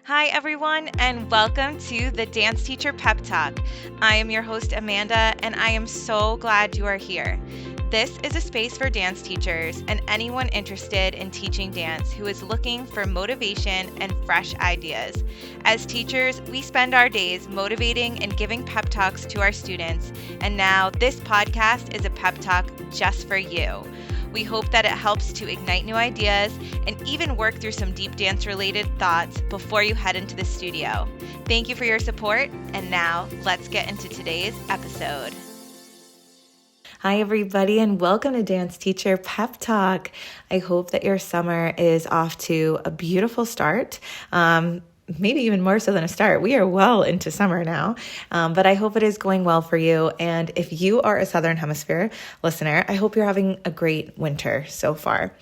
Hi, everyone, and welcome to the Dance Teacher Pep Talk. I am your host, Amanda, and I am so glad you are here. This is a space for dance teachers and anyone interested in teaching dance who is looking for motivation and fresh ideas. As teachers, we spend our days motivating and giving pep talks to our students, and now this podcast is a pep talk just for you. We hope that it helps to ignite new ideas and even work through some deep dance related thoughts before you head into the studio. Thank you for your support, and now let's get into today's episode. Hi, everybody, and welcome to Dance Teacher Pep Talk. I hope that your summer is off to a beautiful start. Maybe even more so than a start. We are well into summer now, but I hope it is going well for you. And if you are a Southern Hemisphere listener, I hope you're having a great winter so far.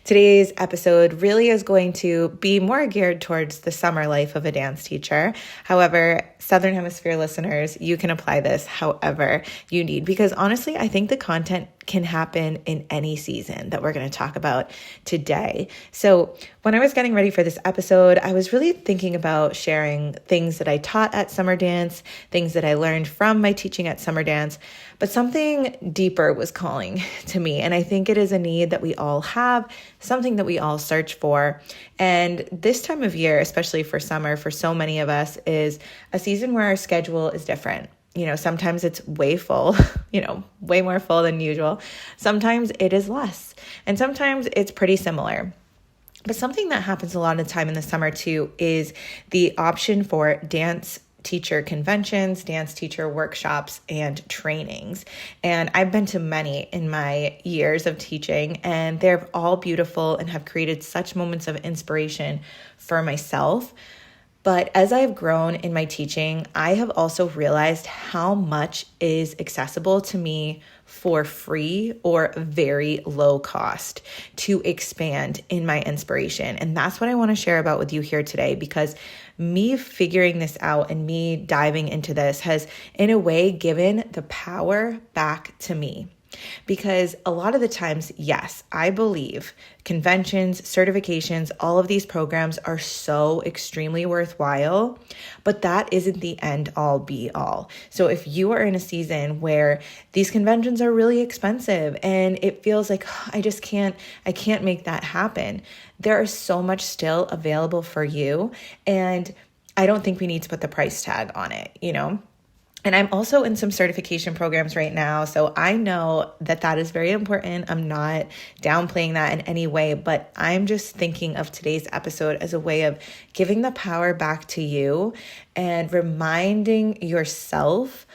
Today's episode really is going to be more geared towards the summer life of a dance teacher. However, Southern Hemisphere listeners, you can apply this however you need, because honestly, I think the content can happen in any season that we're going to talk about today. So when I was getting ready for this episode, I was really thinking about sharing things that I taught at summer dance, things that I learned from my teaching at summer dance, but something deeper was calling to me. And I think it is a need that we all have, something that we all search for. And this time of year, especially for summer, for so many of us, is a season where our schedule is different. Sometimes it's way full, way more full than usual. Sometimes it is less. And sometimes it's pretty similar. But something that happens a lot of the time in the summer too is the option for dance teacher conventions, dance teacher workshops, and trainings. And I've been to many in my years of teaching, and they're all beautiful and have created such moments of inspiration for myself. But as I've grown in my teaching, I have also realized how much is accessible to me for free or very low cost to expand in my inspiration. And that's what I want to share about with you here today, because me figuring this out and me diving into this has, in a way, given the power back to me. Because a lot of the times, yes, I believe conventions, certifications, all of these programs are so extremely worthwhile, but that isn't the end all be all. So if you are in a season where these conventions are really expensive and it feels like I can't make that happen, there is so much still available for you. And I don't think we need to put the price tag on it, And I'm also in some certification programs right now, so I know that is very important. I'm not downplaying that in any way, but I'm just thinking of today's episode as a way of giving the power back to you and reminding yourself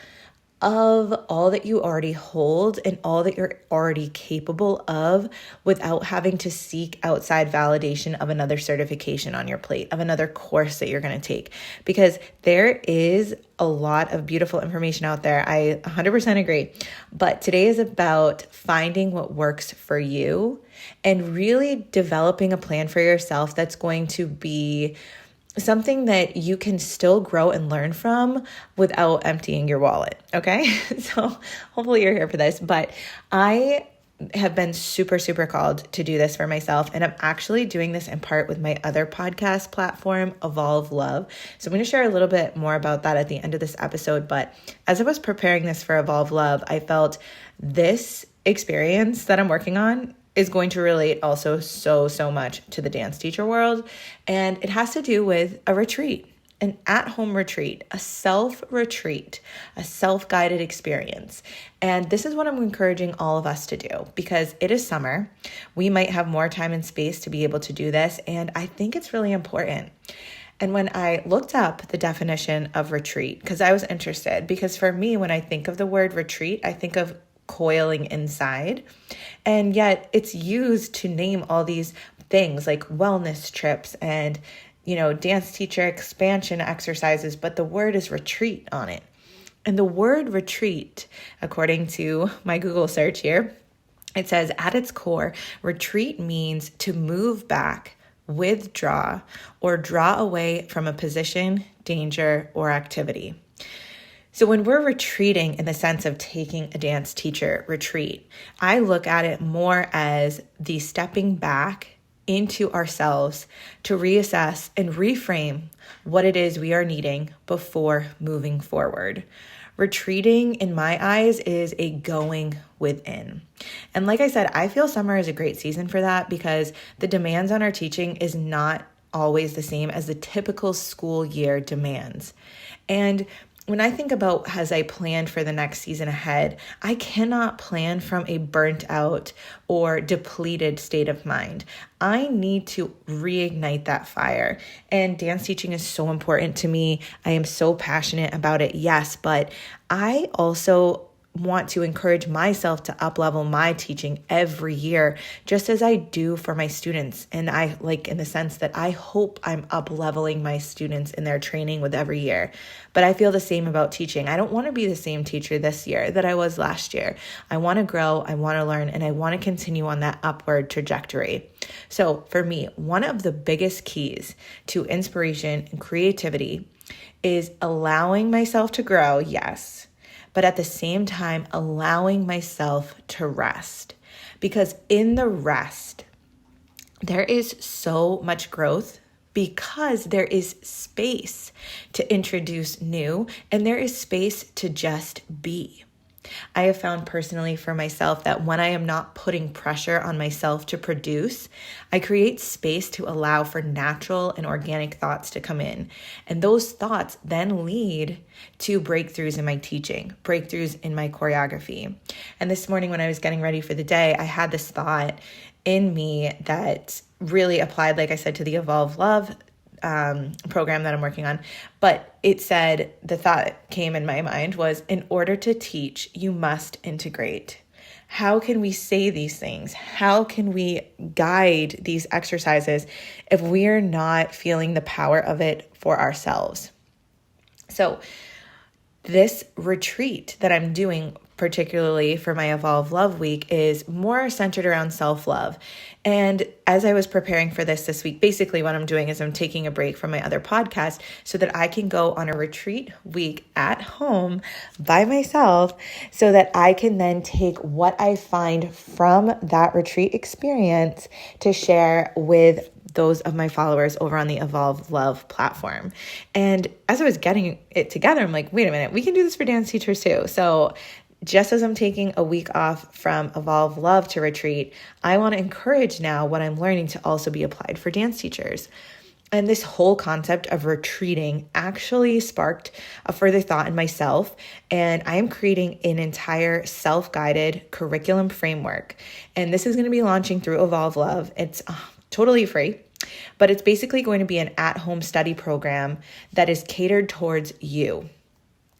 of all that you already hold and all that you're already capable of without having to seek outside validation of another certification on your plate, of another course that you're going to take. Because there is a lot of beautiful information out there. I 100% agree. But today is about finding what works for you and really developing a plan for yourself that's going to be something that you can still grow and learn from without emptying your wallet. Okay. So hopefully you're here for this, but I have been super, super called to do this for myself. And I'm actually doing this in part with my other podcast platform, Evolve Love. So I'm going to share a little bit more about that at the end of this episode. But as I was preparing this for Evolve Love, I felt this experience that I'm working on is going to relate also so much to the dance teacher world. And it has to do with a retreat, an at-home retreat, a self-retreat, a self-guided experience. And this is what I'm encouraging all of us to do, because it is summer. We might have more time and space to be able to do this. And I think it's really important. And when I looked up the definition of retreat, because I was interested, because for me, when I think of the word retreat, I think of coiling inside. And yet it's used to name all these things like wellness trips and, dance teacher expansion exercises, but the word is retreat on it. And the word retreat, according to my Google search here, it says at its core, retreat means to move back, withdraw, or draw away from a position, danger, or activity. So when we're retreating in the sense of taking a dance teacher retreat, I look at it more as the stepping back into ourselves to reassess and reframe what it is we are needing before moving forward. Retreating, in my eyes, is a going within. And like I said, I feel summer is a great season for that because the demands on our teaching is not always the same as the typical school year demands. And when I think about as I plan for the next season ahead, I cannot plan from a burnt out or depleted state of mind. I need to reignite that fire. And dance teaching is so important to me. I am so passionate about it, yes, but I also want to encourage myself to uplevel my teaching every year, just as I do for my students. And I like in the sense that I hope I'm upleveling my students in their training with every year. But I feel the same about teaching. I don't want to be the same teacher this year that I was last year. I want to grow, I want to learn, and I want to continue on that upward trajectory. So for me, one of the biggest keys to inspiration and creativity is allowing myself to grow, yes, but at the same time, allowing myself to rest. Because in the rest, there is so much growth because there is space to introduce new and there is space to just be. I have found personally for myself that when I am not putting pressure on myself to produce, I create space to allow for natural and organic thoughts to come in. And those thoughts then lead to breakthroughs in my teaching, breakthroughs in my choreography. And this morning when I was getting ready for the day, I had this thought in me that really applied, like I said, to the Evolve Love program that I'm working on. But it said, the thought came in my mind was, in order to teach, you must integrate. How can we say these things? How can we guide these exercises if we're not feeling the power of it for ourselves? So this retreat that I'm doing, particularly for my Evolve Love Week, is more centered around self-love. And as I was preparing for this week, basically what I'm doing is I'm taking a break from my other podcast so that I can go on a retreat week at home by myself so that I can then take what I find from that retreat experience to share with those of my followers over on the Evolve Love platform. And as I was getting it together, I'm like, wait a minute, we can do this for dance teachers too. So just as I'm taking a week off from Evolve Love to retreat, I want to encourage now what I'm learning to also be applied for dance teachers. And this whole concept of retreating actually sparked a further thought in myself. And I am creating an entire self-guided curriculum framework. And this is going to be launching through Evolve Love. It's totally free, but it's basically going to be an at-home study program that is catered towards you.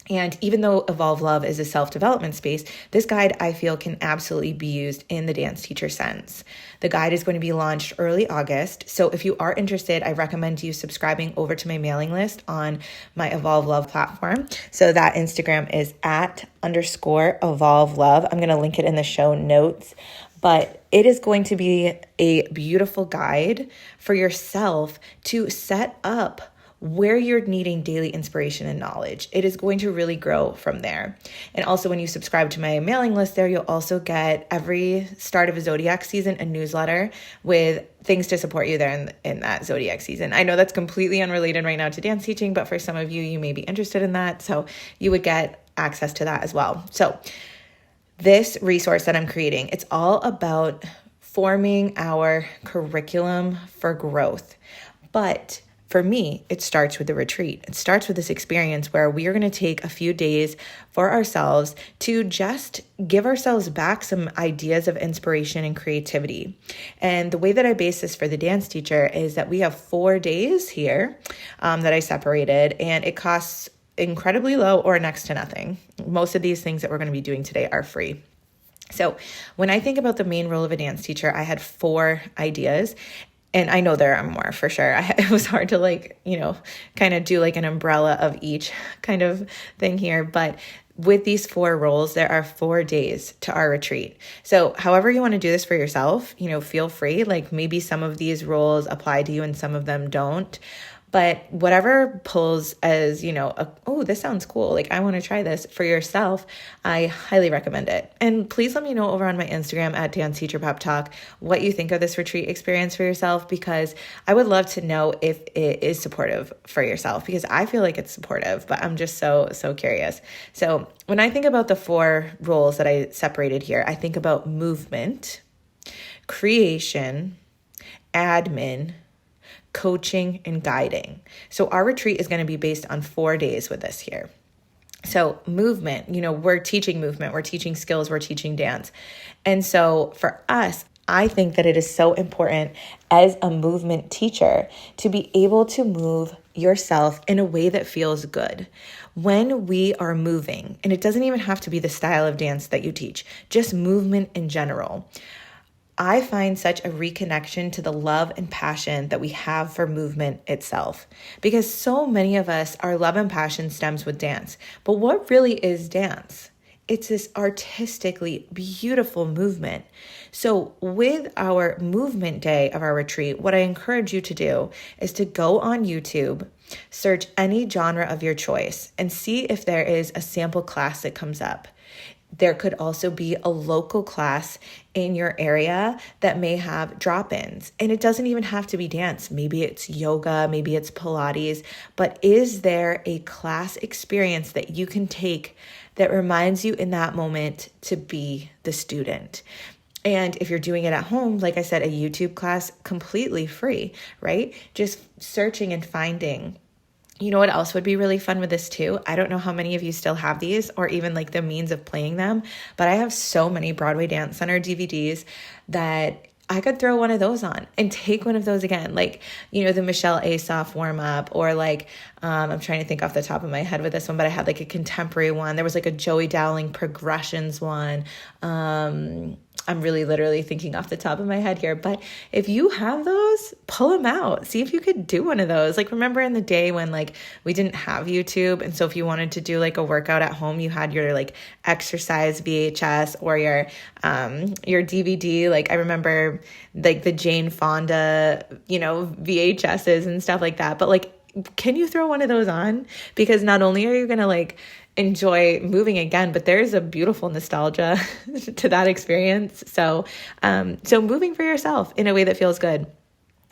And even though Evolve Love is a self-development space, this guide I feel can absolutely be used in the dance teacher sense. The guide is going to be launched early August. So if you are interested, I recommend you subscribing over to my mailing list on my Evolve Love platform. So that Instagram is @_Evolve Love. I'm going to link it in the show notes. But it is going to be a beautiful guide for yourself to set up where you're needing daily inspiration and knowledge. It is going to really grow from there. And also when you subscribe to my mailing list there, you'll also get every start of a Zodiac season, a newsletter with things to support you there in that Zodiac season. I know that's completely unrelated right now to dance teaching, but for some of you, you may be interested in that. So you would get access to that as well. So this resource that I'm creating, it's all about forming our curriculum for growth. But for me, it starts with the retreat. It starts with this experience where we are going to take a few days for ourselves to just give ourselves back some ideas of inspiration and creativity. And the way that I base this for the dance teacher is that we have 4 days here that I separated, and it costs incredibly low or next to nothing. Most of these things that we're going to be doing today are free. So when I think about the main role of a dance teacher, I had 4 ideas. And I know there are more for sure. It was hard to kind of do like an umbrella of each kind of thing here. But with these 4 roles, there are 4 days to our retreat. So however you want to do this for yourself, feel free. Like maybe some of these roles apply to you and some of them don't. But whatever pulls as, oh, this sounds cool. Like I want to try this for yourself. I highly recommend it. And please let me know over on my Instagram at Dance Teacher Pep Talk what you think of this retreat experience for yourself, because I would love to know if it is supportive for yourself, because I feel like it's supportive, but I'm just so curious. So when I think about the 4 roles that I separated here, I think about movement, creation, admin, coaching, and guiding. So our retreat is going to be based on 4 days with us here. So movement, we're teaching movement, we're teaching skills, we're teaching dance. And so for us, I think that it is so important as a movement teacher to be able to move yourself in a way that feels good. When we are moving, and it doesn't even have to be the style of dance that you teach, just movement in general, I find such a reconnection to the love and passion that we have for movement itself, because so many of us, our love and passion stems with dance. But what really is dance? It's this artistically beautiful movement. So with our movement day of our retreat, what I encourage you to do is to go on YouTube, search any genre of your choice, and see if there is a sample class that comes up. There could also be a local class in your area that may have drop-ins. And it doesn't even have to be dance. Maybe it's yoga, maybe it's Pilates. But is there a class experience that you can take that reminds you in that moment to be the student? And if you're doing it at home, like I said, a YouTube class, completely free, right? Just searching and finding. You know what else would be really fun with this too? I don't know how many of you still have these or even like the means of playing them, but I have so many Broadway Dance Center DVDs that I could throw one of those on and take one of those again. Like, the Michelle Asoff warm up, or like, I'm trying to think off the top of my head with this one, but I had like a contemporary one. There was like a Joey Dowling progressions one. I'm really literally thinking off the top of my head here, but if you have those, pull them out. See if you could do one of those. Like, remember in the day when like we didn't have YouTube, and so if you wanted to do like a workout at home, you had your like exercise VHS or your DVD. Like I remember like the Jane Fonda, VHSs and stuff like that. But like, can you throw one of those on? Because not only are you going to like enjoy moving again, but there's a beautiful nostalgia to that experience. So moving for yourself in a way that feels good.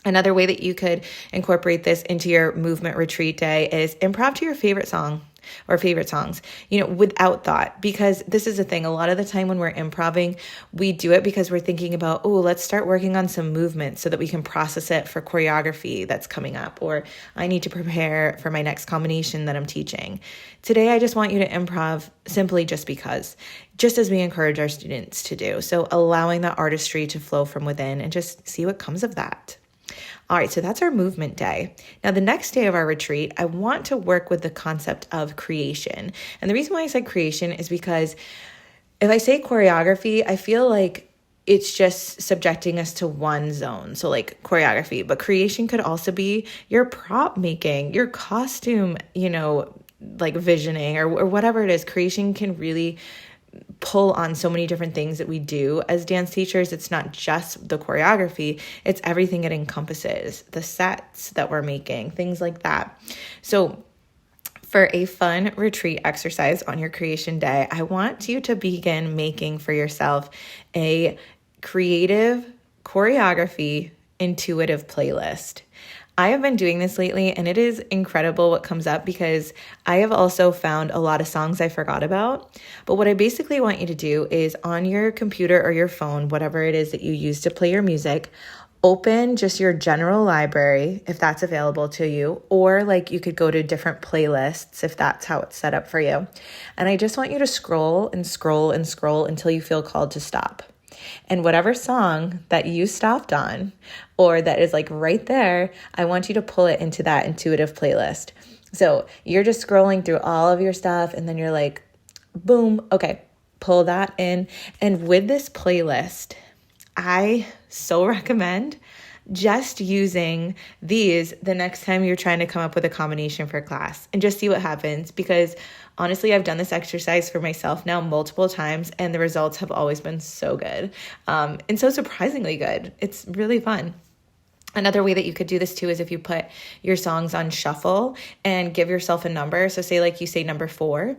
Another way that you could incorporate this into your movement retreat day is improv to your favorite song or favorite songs, without thought, because this is the thing. A lot of the time when we're improving, we do it because we're thinking about, let's start working on some movement so that we can process it for choreography that's coming up, or I need to prepare for my next combination that I'm teaching. Today, I just want you to improv simply just because, just as we encourage our students to do. So allowing that artistry to flow from within and just see what comes of that. All right, so that's our movement day. Now, the next day of our retreat, I want to work with the concept of creation. And the reason why I said creation is because if I say choreography, I feel like it's just subjecting us to one zone. So like choreography, but creation could also be your prop making, your costume, like visioning or whatever it is. Creation can really pull on so many different things that we do as dance teachers. It's not just the choreography, it's everything it encompasses, the sets that we're making, things like that. So for a fun retreat exercise on your creation day, I want you to begin making for yourself a creative choreography intuitive playlist. I have been doing this lately, and it is incredible what comes up because I have also found a lot of songs I forgot about. But what I basically want you to do is on your computer or your phone, whatever it is that you use to play your music, open just your general library if that's available to you, or like you could go to different playlists if that's how it's set up for you. And I just want you to scroll and scroll and scroll until you feel called to stop. And whatever song that you stopped on or that is like right there, I want you to pull it into that intuitive playlist. So you're just scrolling through all of your stuff and then you're like, boom, okay, pull that in. And with this playlist, I so recommend just using these the next time you're trying to come up with a combination for class and just see what happens. Because honestly, I've done this exercise for myself now multiple times and the results have always been so good and so surprisingly good. It's really fun. Another way that you could do this too is if you put your songs on shuffle and give yourself a number. So say like you say number 4,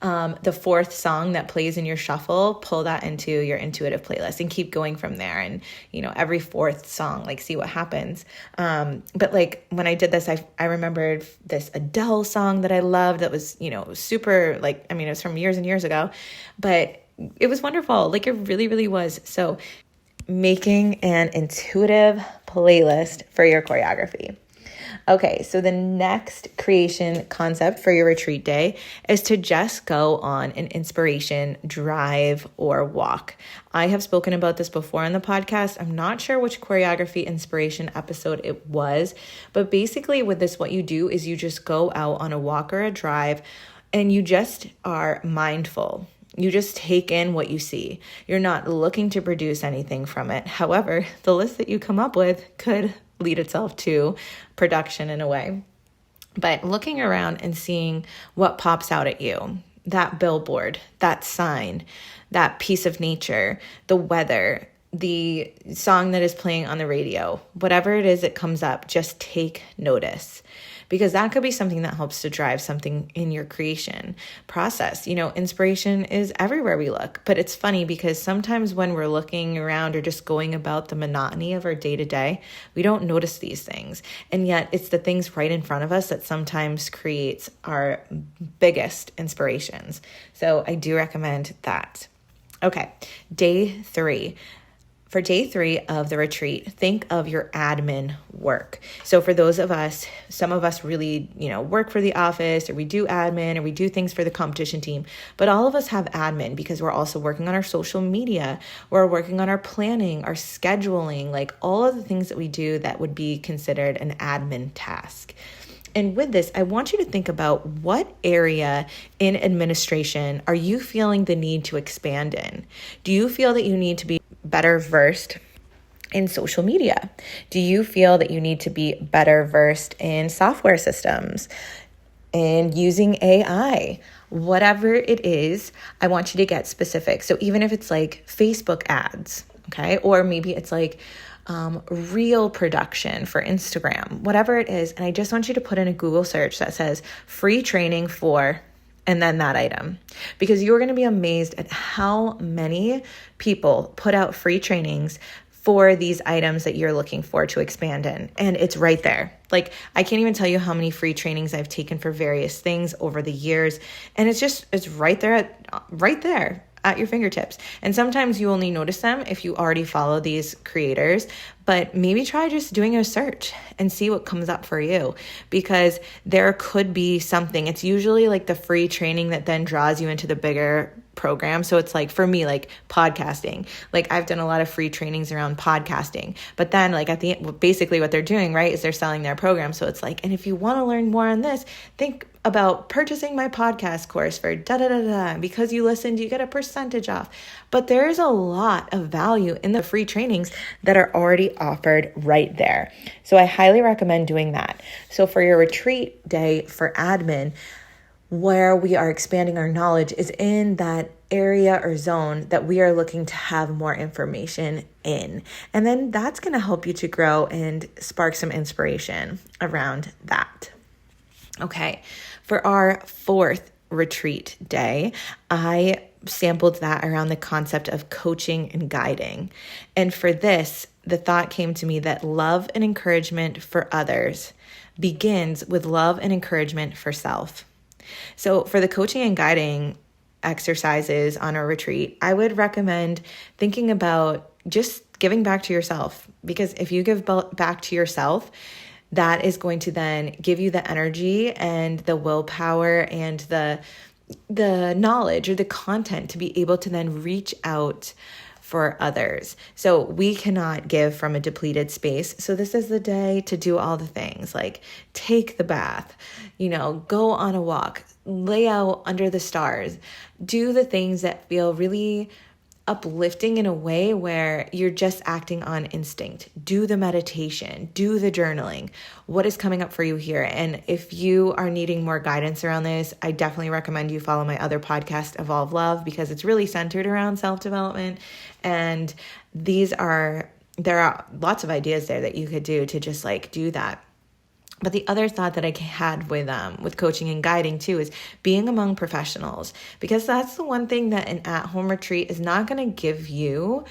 the 4th song that plays in your shuffle, pull that into your intuitive playlist and keep going from there. And, every 4th song, like see what happens. But like when I did this, I remembered this Adele song that I loved that was, super it was from years and years ago, but it was wonderful. Like it really, really was. So making an intuitive playlist for your choreography. Okay, so the next creation concept for your retreat day is to just go on an inspiration drive or walk. I have spoken about this before on the podcast. I'm not sure which choreography inspiration episode it was, but basically with this, what you do is you just go out on a walk or a drive and you just are mindful. You just take in what you see. You're not looking to produce anything from it. However, the list that you come up with could lead itself to production in a way. But looking around and seeing what pops out at you, that billboard, that sign, that piece of nature, the weather, the song that is playing on the radio, whatever it is that comes up, just take notice. Because that could be something that helps to drive something in your creation process. Inspiration is everywhere we look, but it's funny because sometimes when we're looking around or just going about the monotony of our day-to-day, we don't notice these things. And yet it's the things right in front of us that sometimes creates our biggest inspirations. So I do recommend that. Okay, day 3. For day 3 of the retreat, think of your admin work. So for those of us, some of us really, work for the office, or we do admin, or we do things for the competition team, but all of us have admin because we're also working on our social media, we're working on our planning, our scheduling, like all of the things that we do that would be considered an admin task. And with this, I want you to think about what area in administration are you feeling the need to expand in? Do you feel that you need to be better versed in social media? Do you feel that you need to be better versed in software systems and using AI? Whatever it is, I want you to get specific. So even if it's like Facebook ads, okay, or maybe it's like reel production for Instagram, whatever it is. And I just want you to put in a Google search that says free training for, and then that item, because you're going to be amazed at how many people put out free trainings for these items that you're looking for to expand in. And it's right there. Like, I can't even tell you how many free trainings I've taken for various things over the years. And it's right there at your fingertips. And sometimes you only notice them if you already follow these creators, but maybe try just doing a search and see what comes up for you, because there could be something. It's usually like the free training that then draws you into the bigger program. So it's like, for me, like podcasting, like I've done a lot of free trainings around podcasting, but then like at the end, basically what they're doing, right, is they're selling their program. So it's like, and if you want to learn more on this, think about purchasing my podcast course for da-da-da-da. Because you listened, you get a percentage off. But there is a lot of value in the free trainings that are already offered right there. So I highly recommend doing that. So for your retreat day for admin, where we are expanding our knowledge is in that area or zone that we are looking to have more information in. And then that's going to help you to grow and spark some inspiration around that. Okay, for our 4th retreat day, I sampled that around the concept of coaching and guiding. And for this, the thought came to me that love and encouragement for others begins with love and encouragement for self. So for the coaching and guiding exercises on a retreat, I would recommend thinking about just giving back to yourself, because if you give back to yourself, that is going to then give you the energy and the willpower and the knowledge or the content to be able to then reach out for others. So we cannot give from a depleted space. So this is the day to do all the things, like take the bath, go on a walk, lay out under the stars, do the things that feel really uplifting in a way where you're just acting on instinct. Do the meditation, do the journaling. What is coming up for you here? And if you are needing more guidance around this, I definitely recommend you follow my other podcast, Evolve Love, because it's really centered around self-development. And these are there are lots of ideas there that you could do to just like do that. But the other thought that I had with coaching and guiding too is being among professionals, because that's the one thing that an at-home retreat is not going to give you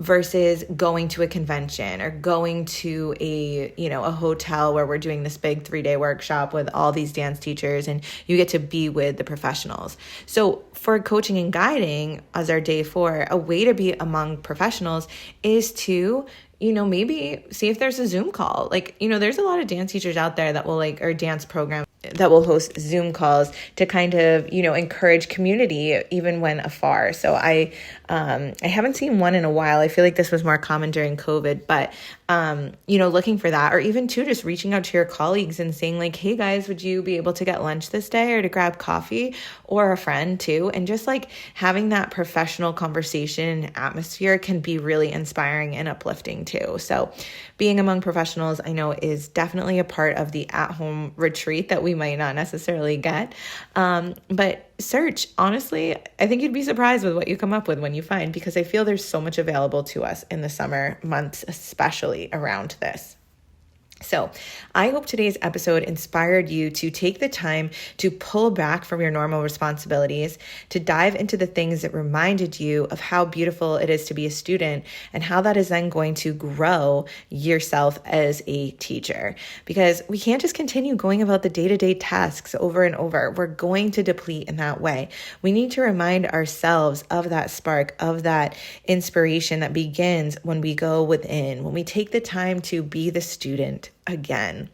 versus going to a convention or going to a hotel where we're doing this big 3-day workshop with all these dance teachers and you get to be with the professionals. So for coaching and guiding as our day 4, a way to be among professionals is to maybe see if there's a Zoom call. There's a lot of dance teachers out there that will or dance programs that will host Zoom calls to kind of, encourage community even when afar. So I haven't seen one in a while. I feel like this was more common during COVID, but, looking for that, or even too, just reaching out to your colleagues and saying like, hey guys, would you be able to get lunch this day or to grab coffee, or a friend too? And just like having that professional conversation atmosphere can be really inspiring and uplifting too. So being among professionals, I know, is definitely a part of the at-home retreat that we might not necessarily get. But search, honestly, I think you'd be surprised with what you come up with when you find, because I feel there's so much available to us in the summer months, especially around this. So I hope today's episode inspired you to take the time to pull back from your normal responsibilities, to dive into the things that reminded you of how beautiful it is to be a student and how that is then going to grow yourself as a teacher. Because we can't just continue going about the day-to-day tasks over and over. We're going to deplete in that way. We need to remind ourselves of that spark, of that inspiration that begins when we go within, when we take the time to be the student again.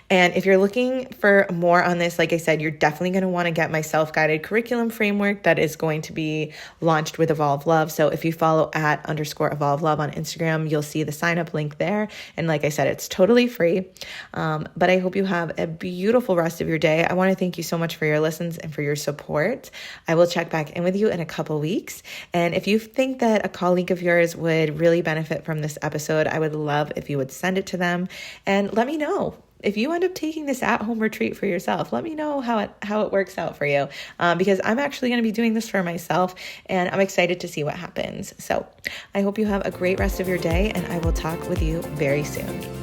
And if you're looking for more on this, like I said, you're definitely going to want to get my self-guided curriculum framework that is going to be launched with Evolve Love. So if you follow @_Evolve Love on Instagram, you'll see the sign up link there. And like I said, it's totally free. But I hope you have a beautiful rest of your day. I want to thank you so much for your listens and for your support. I will check back in with you in a couple weeks. And if you think that a colleague of yours would really benefit from this episode, I would love if you would send it to them. And let me know if you end up taking this at-home retreat for yourself. Let me know how it works out for you, because I'm actually going to be doing this for myself, and I'm excited to see what happens. So I hope you have a great rest of your day, and I will talk with you very soon.